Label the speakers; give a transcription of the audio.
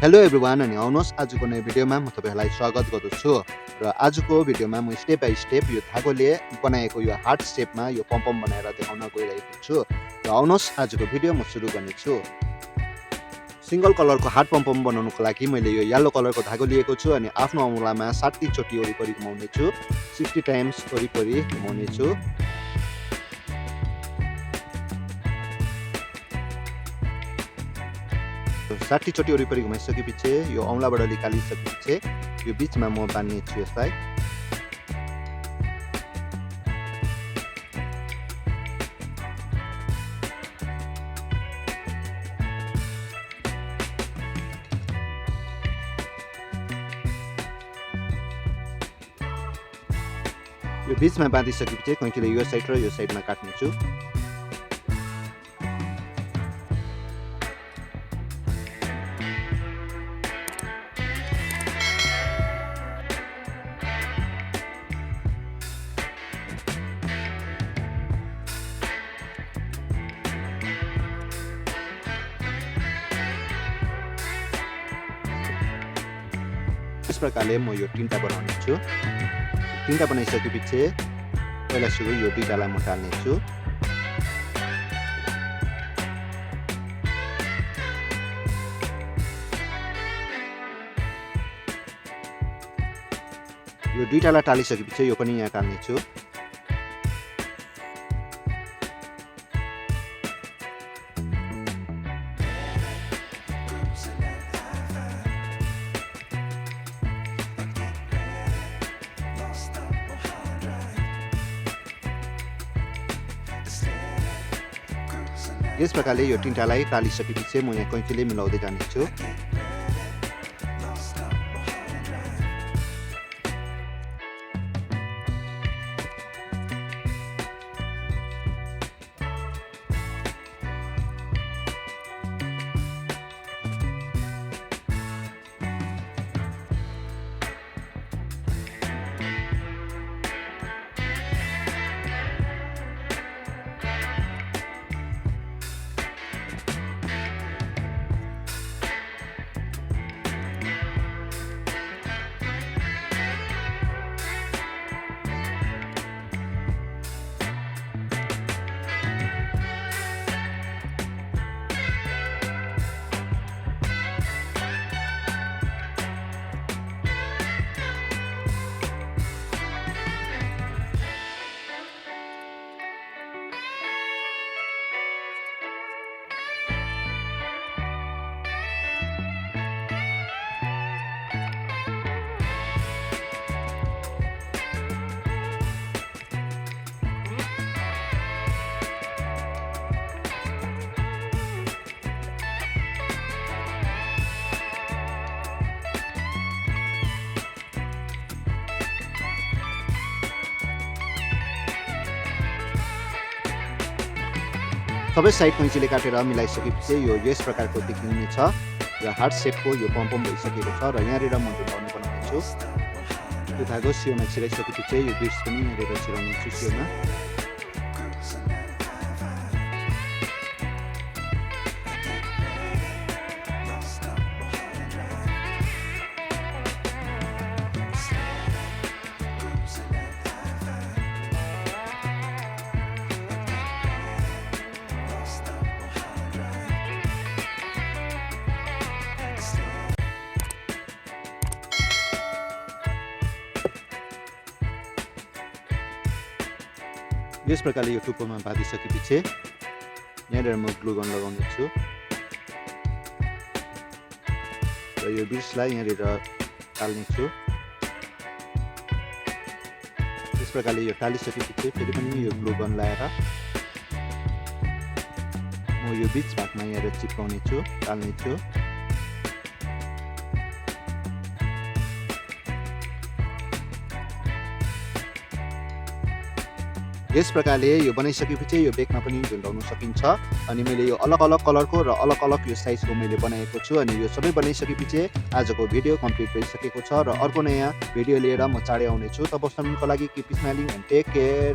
Speaker 1: Hello everyone अनि आउनुहोस् आजको नयाँ भिडियोमा म तपाईहरुलाई स्वागत गर्दछु र आजको भिडियोमा म स्टेप बाइ स्टेप यो धागोले बनाएको यो हार्ट शेपमा यो पमपम बनाएर देखाउन गइरहेको छु र आउनुहोस् आजको भिडियो म सुरु गर्नेछु। सिंगल कलरको हार्ट पमपम बनाउनको लागि मैले यो येलो कलरको धागो लिएको छु अनि आफ्नो औँलामा 60 चोटी वरिपरि घुमाउने छु। 60 टाइम्स वरिपरि घुमाउने छु। 60 चोटी वरिपरि घुमाइसकेपछि यो औँलाबाट निकालिसकेपछि यो बीचमा म बान्ने छु यसलाई। यो बीचमा बाँधिसकेपछि कैँचीले यो साइड र यो साइडमा काट्ने छु। यस प्रकारले म यो तीनटा बनाउने छु। तीनटा बनाइसकेपछि पहिला सुरु यो दुईटालाई म टाल्ने छु। यो दुईटालाई टालिसकेपछि यो पनि यहाँ टाल्ने छु। यस प्रकारले यो तीनटालाई टालिसकेपछि म यहाँ कैँचीले मिलाउँदै जानेछु। सबै साइड कैँचीले काटेर मिलाइसकेपछि यो यस प्रकारको देखिने छ र हार्ट शेपको यो पमपम भइसकेको छ र यहाँनिर म झुन्डाउने बनाउने छु। यो धागो सियोमा छिराइसकेपछि यो बिट्स पनि यहाँनिर छिराउने छु सियोमा। यस प्रकारले यो टुप्पोमा बाँधिसकेपछि यहाँनिर म ग्लु गन लगाउने छु र यो बिट्सलाई यहाँनिर टाल्ने छु। यस प्रकारले यो टालिसकेपछि फेरि पनि यो ग्लु गन लगाएर म यो बिच भागमा यहाँनिर चिप्काउने छु, टाल्ने छु। यस प्रकारले यो बनाइसकेपछि यो बेगमा पनि झुन्डाउन सकिन्छ अनि मैले यो अलग अलग कलरको र अलग अलग यो साइजको मैले बनाएको छु अनि यो सबै बनाइसकेपछि आजको भिडियो कम्प्लिट भइसकेको छ र अर्को नयाँ भिडियो लिएर म चाँडै आउने छु। तबसम्मको लागि keep smiling and take care.